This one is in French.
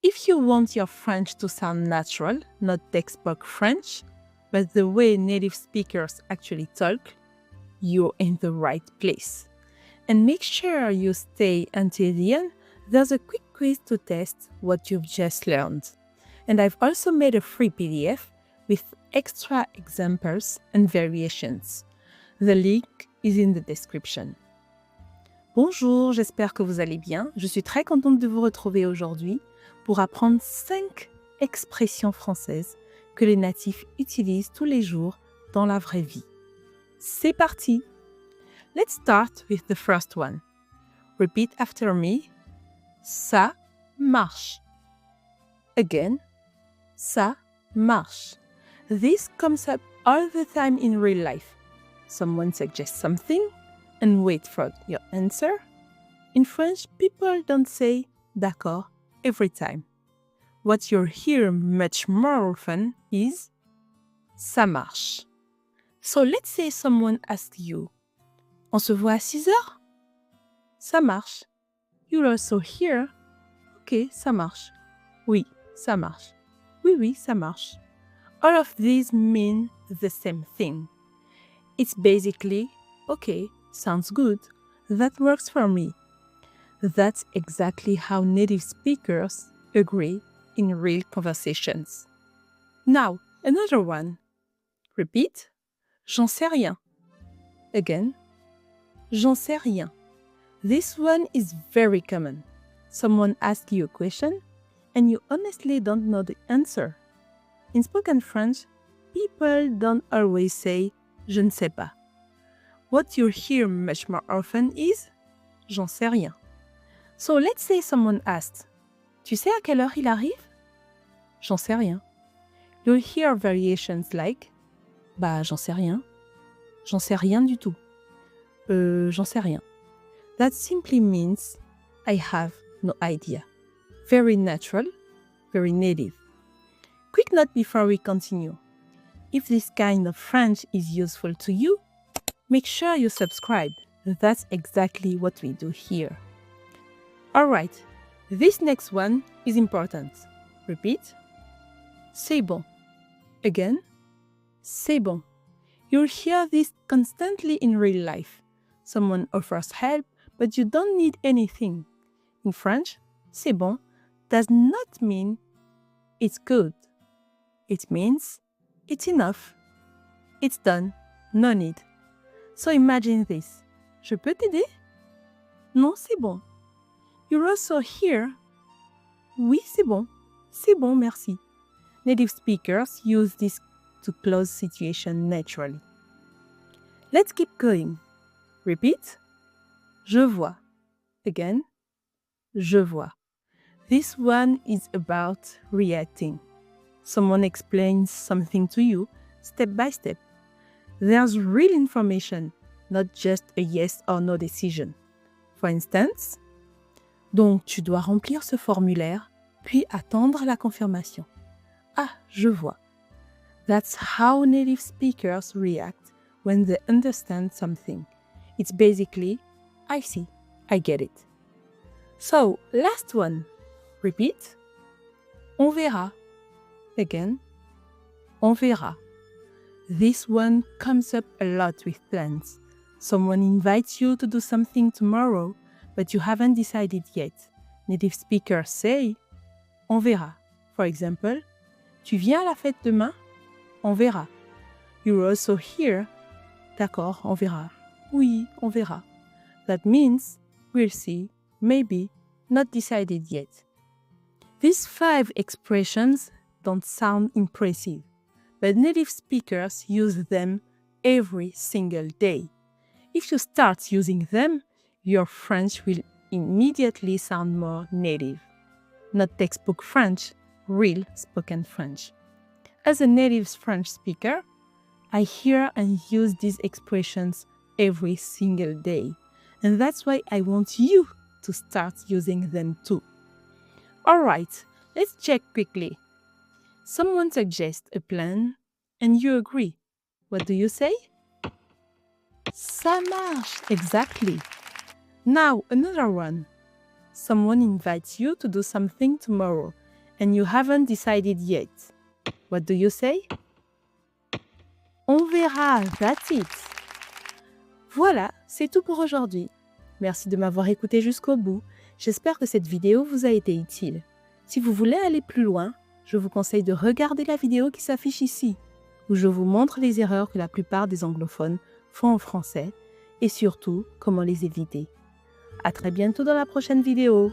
If you want your French to sound natural, not textbook French, but the way native speakers actually talk, you're in the right place. And make sure you stay until the end. There's a quick quiz to test what you've just learned. And I've also made a free PDF with extra examples and variations. The link is in the description. Bonjour, j'espère que vous allez bien. Je suis très contente de vous retrouver aujourd'hui pour apprendre 5 expressions françaises que les natifs utilisent tous les jours dans la vraie vie. C'est parti! Let's start with the first one. Repeat after me. Ça marche. Again, ça marche. This comes up all the time in real life. Someone suggests something and wait for your answer. In French, people don't say d'accord every time. What you'll hear much more often is ça marche. So let's say someone asks you, on se voit à 6 heures? Ça marche. You'll also hear, ok, ça marche. Oui, ça marche. Oui, oui, ça marche. All of these mean the same thing. It's basically, okay, sounds good. That works for me. That's exactly how native speakers agree in real conversations. Now, another one. Repeat. J'en sais rien. Again. J'en sais rien. This one is very common. Someone asks you a question and you honestly don't know the answer. In spoken French, people don't always say je ne sais pas. What you hear much more often is j'en sais rien. So let's say someone asks, tu sais à quelle heure il arrive? J'en sais rien. You'll hear variations like bah j'en sais rien. J'en sais rien du tout. J'en sais rien. That simply means I have no idea. Very natural, very native. Quick note before we continue. If this kind of French is useful to you, make sure you subscribe. That's exactly what we do here. Alright, this next one is important. Repeat. C'est bon. Again. C'est bon. You'll hear this constantly in real life. Someone offers help, but you don't need anything. In French, c'est bon does not mean it's good. It means it's enough. It's done. No need. So imagine this. Je peux t'aider? Non, c'est bon. You'll also hear, oui, c'est bon. C'est bon, merci. Native speakers use this to close situation naturally. Let's keep going. Repeat. Je vois. Again. Je vois. This one is about reacting. Someone explains something to you step by step. There's real information, not just a yes or no decision. For instance, donc tu dois remplir ce formulaire, puis attendre la confirmation. Ah, je vois. That's how native speakers react when they understand something. It's basically, I see, I get it. So, last one. Repeat. On verra. Again. On verra. This one comes up a lot with plans. Someone invites you to do something tomorrow, but you haven't decided yet. Native speakers say, on verra. For example, tu viens à la fête demain? On verra. You also hear, d'accord, on verra. Oui, on verra. That means, we'll see, maybe, not decided yet. These 5 expressions don't sound impressive, but native speakers use them every single day. If you start using them, your French will immediately sound more native. Not textbook French, real spoken French. As a native French speaker, I hear and use these expressions every single day, and that's why I want you to start using them too. Alright, let's check quickly. Someone suggests a plan and you agree. What do you say? Ça marche, exactly. Now, another one. Someone invites you to do something tomorrow and you haven't decided yet. What do you say? On verra, that's it. Voilà, c'est tout pour aujourd'hui. Merci de m'avoir écouté jusqu'au bout. J'espère que cette vidéo vous a été utile. Si vous voulez aller plus loin, je vous conseille de regarder la vidéo qui s'affiche ici, où je vous montre les erreurs que la plupart des anglophones font en français et surtout comment les éviter. À très bientôt dans la prochaine vidéo.